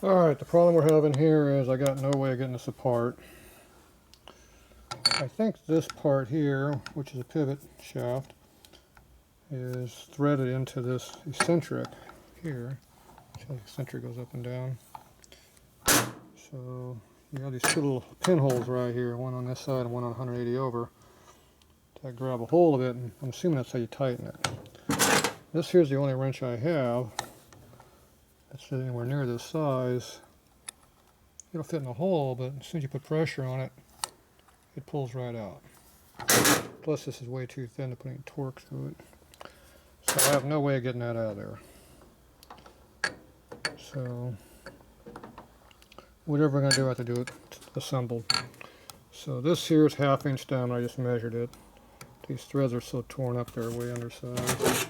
Alright, the problem we're having here is I got no way of getting this apart. I think this part here, which is a pivot shaft, is threaded into this eccentric here. So the eccentric goes up and down. So you have these two little pinholes right here, one on this side and one on 180 over. So I grab a hold of it, and I'm assuming that's how you tighten it. This here's the only wrench I have that's anywhere near this size. It'll fit in the hole, but as soon as you put pressure on it, it pulls right out. Plus this is way too thin to put any torque through it. So I have no way of getting that out of there. So whatever I'm going to do, I have to do it assembled. So this here is 1/2 inch down. I just measured it. These threads are so torn up, they're way undersized.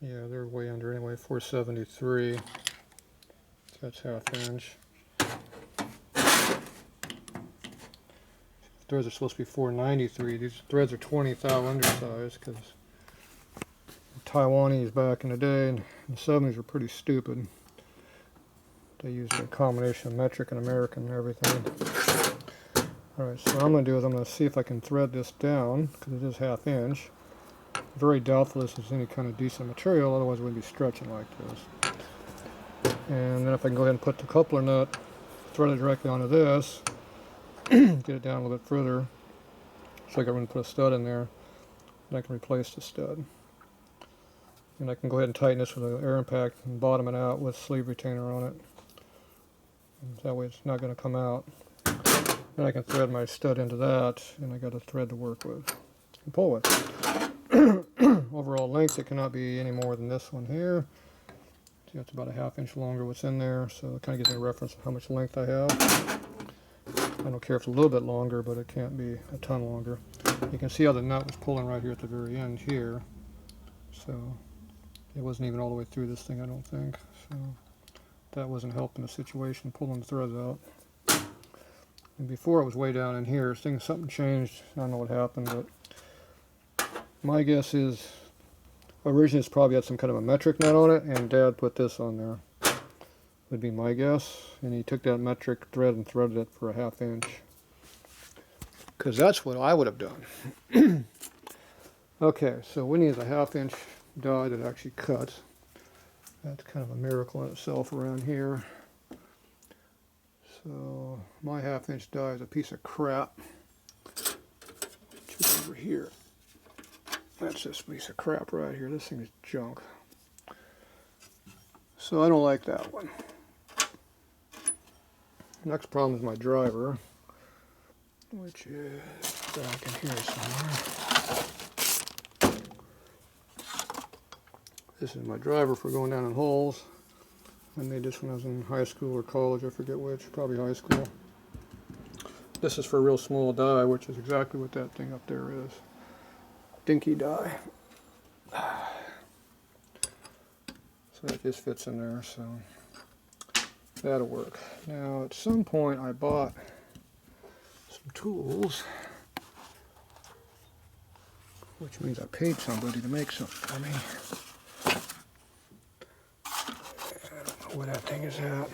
Yeah, they're way under anyway, 473. So that's 1/2 inch. Threads are supposed to be 493. These threads are 20 thou undersized because Taiwanese back in the day in the 70s were pretty stupid. They used a combination of metric and American and everything. Alright, so what I'm going to do is I'm going to see if I can thread this down, because it is 1/2 inch. Very doubtful this is any kind of decent material, otherwise it wouldn't be stretching like this. And then if I can go ahead and put the coupler nut, thread it directly onto this, get it down a little bit further, so I can put a stud in there, and I can replace the stud. And I can go ahead and tighten this with an air impact and bottom it out with sleeve retainer on it. And that way it's not going to come out. Then I can thread my stud into that, and I got a thread to work with and pull with. Overall length, it cannot be any more than this one here. See, that's about 1/2 inch longer what's in there, so it kind of gives me a reference of how much length I have. I don't care if it's a little bit longer, but it can't be a ton longer. You can see how the nut was pulling right here at the very end here. So it wasn't even all the way through this thing, I don't think. So that wasn't helping the situation, pulling the threads out. And before it was way down in here. Something changed. I don't know what happened, but my guess is originally it's probably had some kind of a metric nut on it, and Dad put this on there. Would be my guess. And he took that metric thread and threaded it for 1/2 inch. Because that's what I would have done. Okay, so we need a 1/2 inch die that actually cuts. That's kind of a miracle in itself around here. So my 1/2 inch die is a piece of crap. Which is over here. That's this piece of crap right here. This thing is junk. So I don't like that one. Next problem is my driver, which is back in here somewhere. This is my driver for going down in holes. I made this when I was in high school or college, I forget which, probably high school. This is for a real small die, which is exactly what that thing up there is. Dinky die. So that just fits in there, so that'll work. Now at some point I bought some tools, which means I paid somebody to make something for me. I don't know where that thing is at.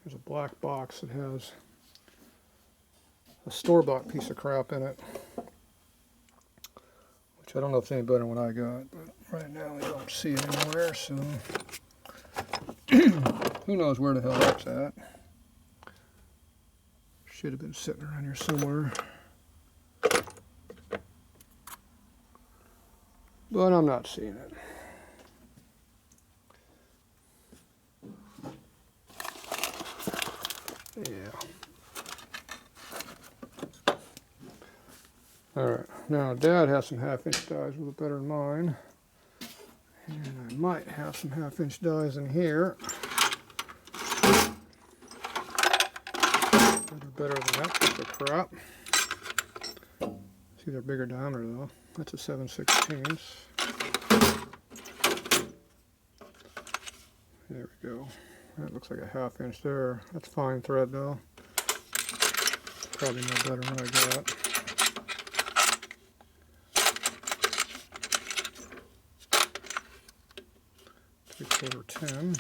There's a black box that has a store-bought piece of crap in it, which I don't know if it's any better than what I got, but right now I don't see it anywhere, so who knows where the hell that's at. Should have been sitting around here somewhere. But I'm not seeing it. Yeah. Alright, now Dad has some 1/2 inch dies a little better than mine. And I might have some 1/2 inch dies in here. They're better than that piece of crap. See, they're bigger diameter though. That's a 7/16. There we go. That looks like a 1/2 inch there. That's fine thread though. Probably no better than what I got. 3/4 10.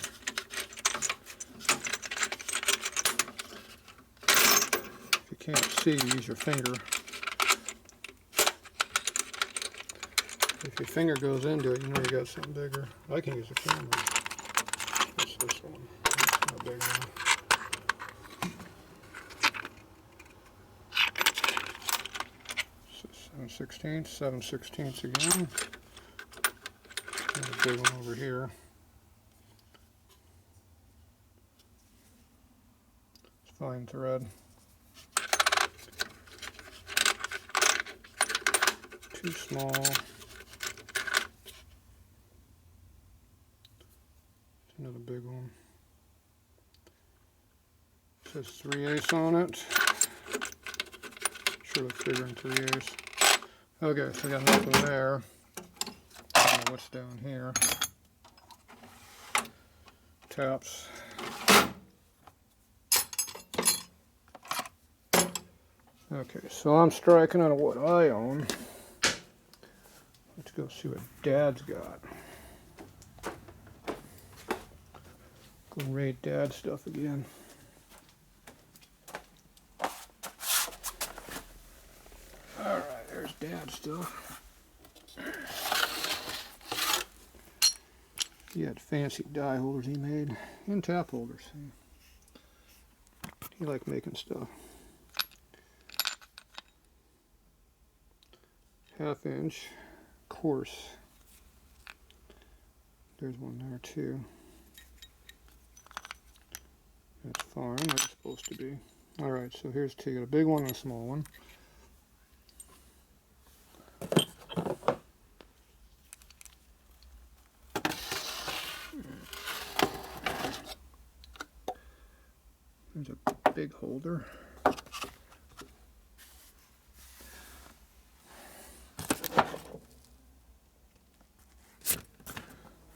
If you can't see, use your finger. If your finger goes into it, you know you got something bigger. I can use a camera. What's this one? That's not a big one. 7/16 again. And a big one over here. It's fine thread. Too small. Another big one. It says 3/8 on it. Sure looks bigger than 3/8. Okay, so we got nothing there. I don't know what's down here. Taps. Okay, so I'm striking out of what I own. Let's go see what Dad's got. Go raid Dad's stuff again. Alright, there's Dad's stuff. He had fancy die holders he made, and tap holders. He liked making stuff. 1/2 inch coarse. There's one there too. That's fine, that's supposed to be. Alright, so here's two. Got a big one and a small one. There's a big holder.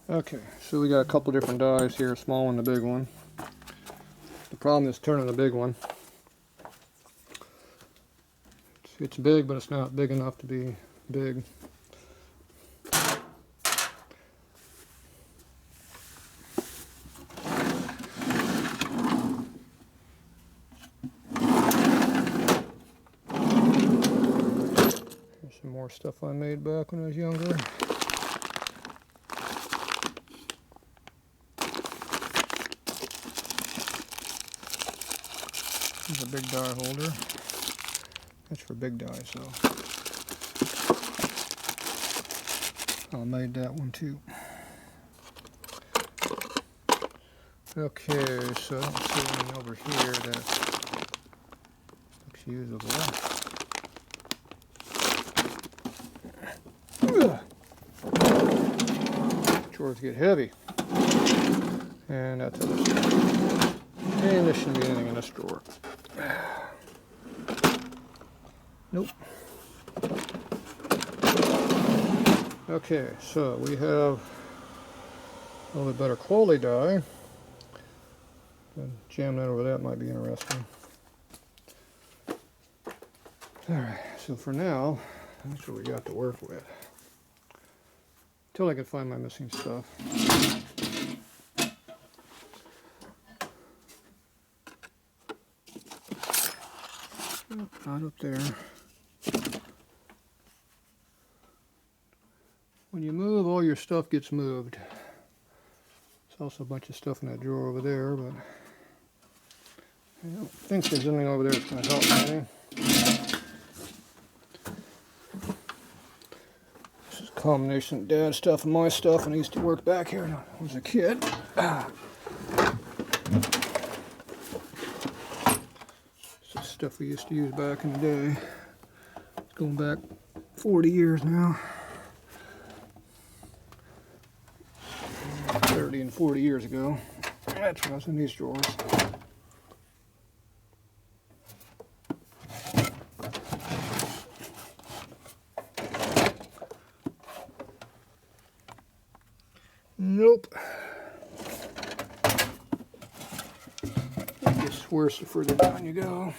Okay, so we got a couple different dies here, a small one and a big one. The problem is turning the big one. It's big, but it's not big enough to be big. Here's some more stuff I made back when I was younger. There's a big die holder. That's for big dies, so I made that one too. Okay, so I don't see anything over here that looks usable. Drawers get heavy. And that's it. And there shouldn't be anything in this drawer. Nope. Okay, so we have a little bit better quality die. Jam that over that might be interesting. Alright, so for now, that's what we got to work with. Until I can find my missing stuff. Oh, not up there. When you move, all your stuff gets moved. There's also a bunch of stuff in that drawer over there, but I don't think there's anything over there that's going to help me any. This is a combination of Dad's stuff and my stuff, and I used to work back here when I was a kid. This is stuff we used to use back in the day. It's going back 40 years now. 30 and 40 years ago. That's when I was in these drawers. Nope. It gets worse the further down you go.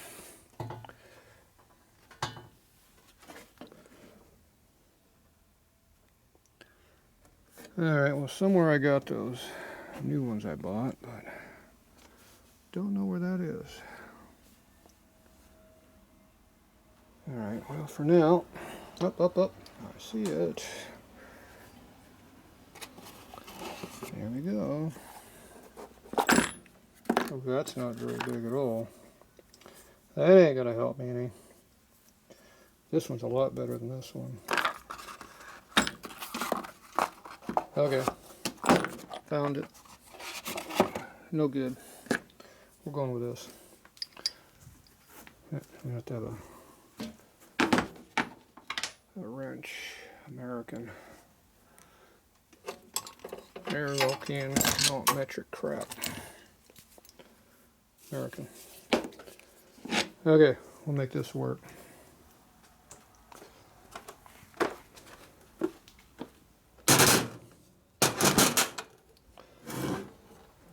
Alright, well somewhere I got those new ones I bought, but don't know where that is. Alright, well for now, up. I see it. There we go. Oh, that's not very big at all. That ain't gonna help me any. This one's a lot better than this one. Okay, found it. No good. We're going with this. We have to have a wrench. American. American, not metric crap. American. Okay, we'll make this work.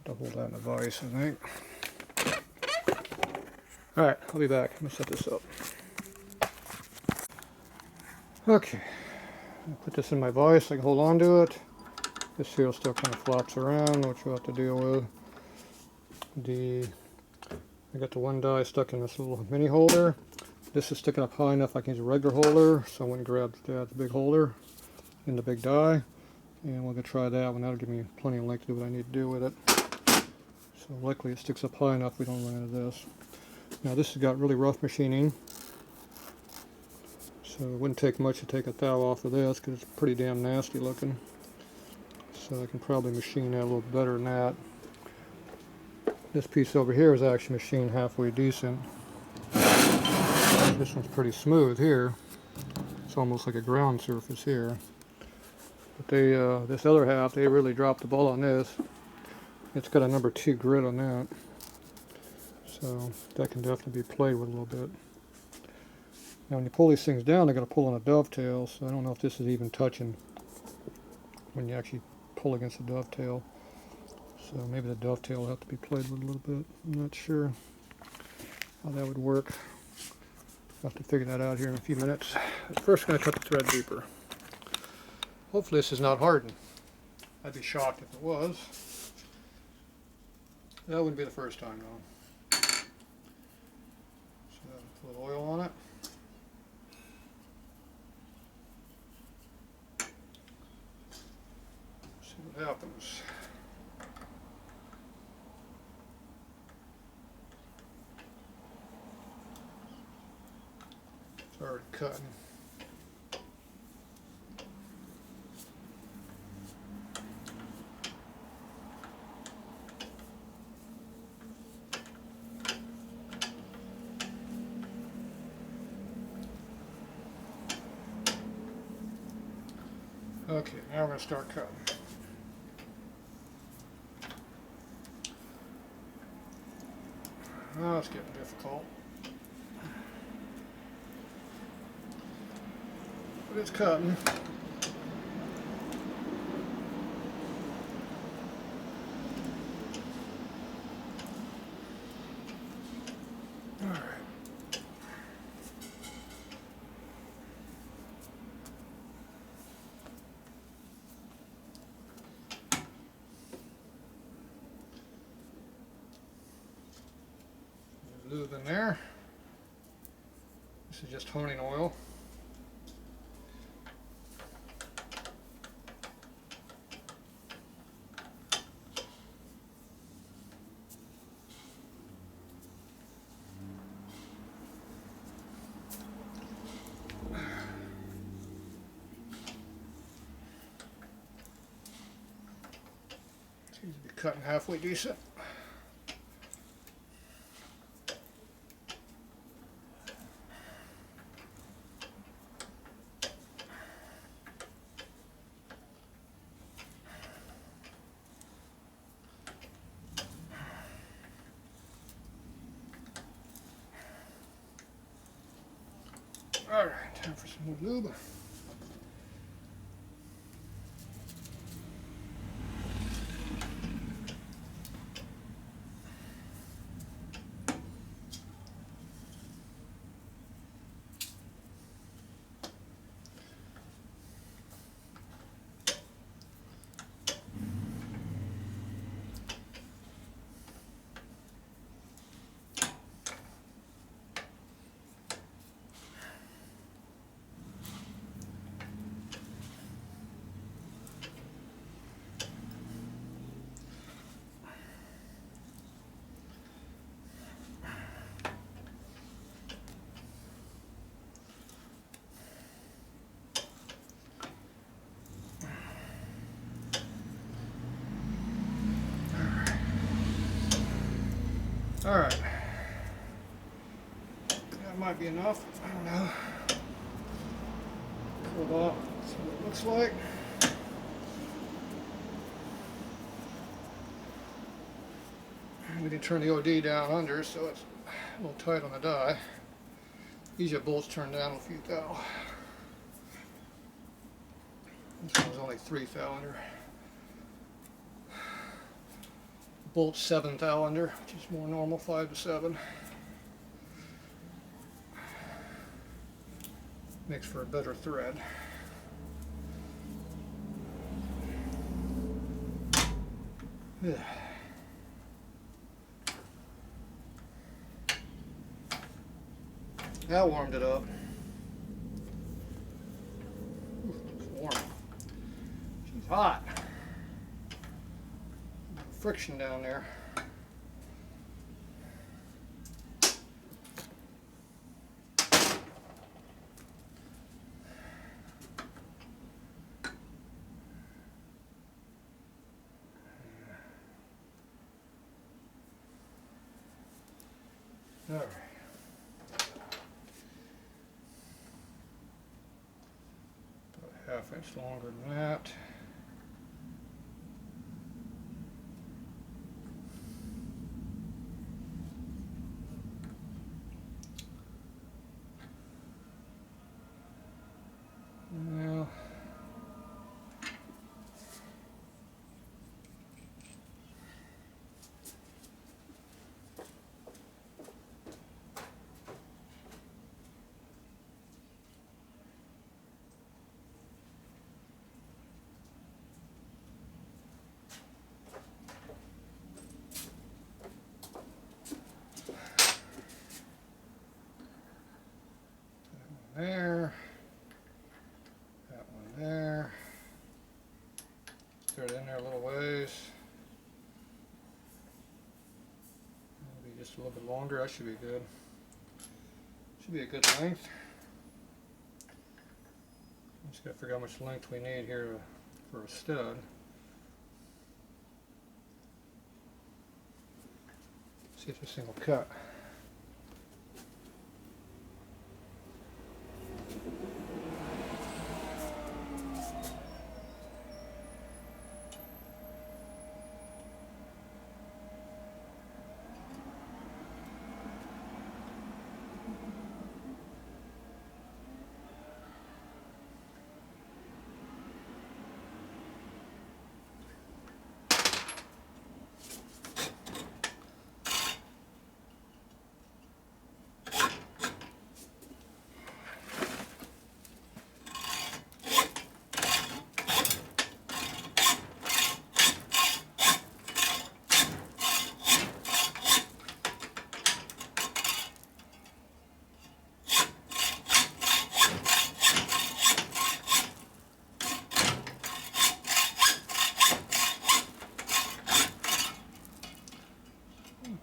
To hold that in a vise, I think. Alright, I'll be back. I'm going to set this up. Okay, I'll put this in my vise. I can hold on to it. This seal still kind of flops around, which we'll have to deal with. I got the one die stuck in this little mini holder. This is sticking up high enough I can use a regular holder, so I went and grabbed Dad's big holder in the big die. And we're going to try that one. That'll give me plenty of length to do what I need to do with it. So luckily it sticks up high enough we don't run into this. Now this has got really rough machining. So it wouldn't take much to take a thou off of this because it's pretty damn nasty looking. So I can probably machine that a little better than that. This piece over here is actually machined halfway decent. This one's pretty smooth here. It's almost like a ground surface here. But they, this other half, they really dropped the ball on this. It's got a number 2 grit on that. So that can definitely be played with a little bit. Now when you pull these things down, they're going to pull on a dovetail, so I don't know if this is even touching when you actually pull against the dovetail. So maybe the dovetail will have to be played with a little bit. I'm not sure how that would work. I'll have to figure that out here in a few minutes. First, I'm going to cut the thread deeper. Hopefully this is not hardened. I'd be shocked if it was. That wouldn't be the first time though. So put a little oil on it. See what happens. It's already cutting. Okay, now we're going to start cutting. Oh, it's getting difficult. But it's cutting. Alright. Lube in there. This is just honing oil. Seems to be cutting halfway decent. Alright, time for some more lube. Alright. That might be enough. I don't know. Pull it off. See what it looks like. We can turn the OD down under so it's a little tight on the die. Usually bolts turn down a few thou. This one's only 3 thou under. Bolt 7 thou under, which is more normal, 5 to 7. Makes for a better thread. Yeah. That warmed it up. Ooh, it's warm. She's hot. Friction down there. All right. About a 1/2 inch longer than that. Well, there, that one there, throw it in there a little ways, maybe just a little bit longer. That should be good. Should be a good length. Just gotta figure out how much length we need here for a stud. See if this thing will cut.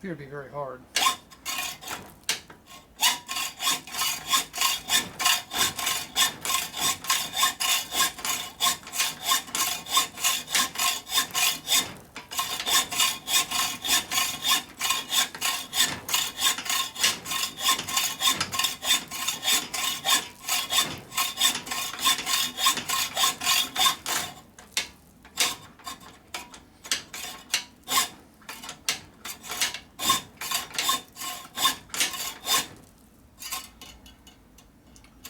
Appear to be very hard.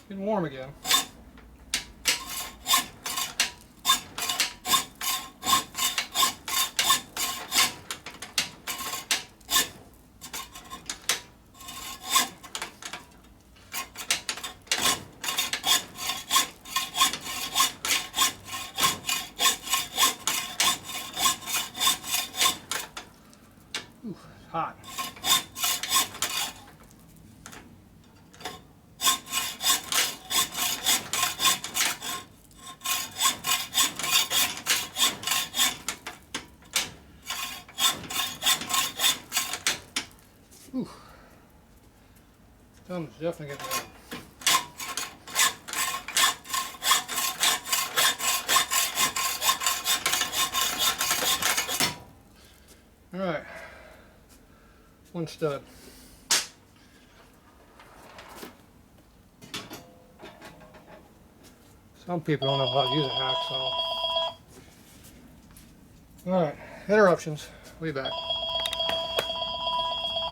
Getting warm again. Ooh, it's hot. Ooh. Thumb's definitely getting warm. All right. one stud. Some people don't know how to use a hacksaw. Alright, interruptions. We'll be back.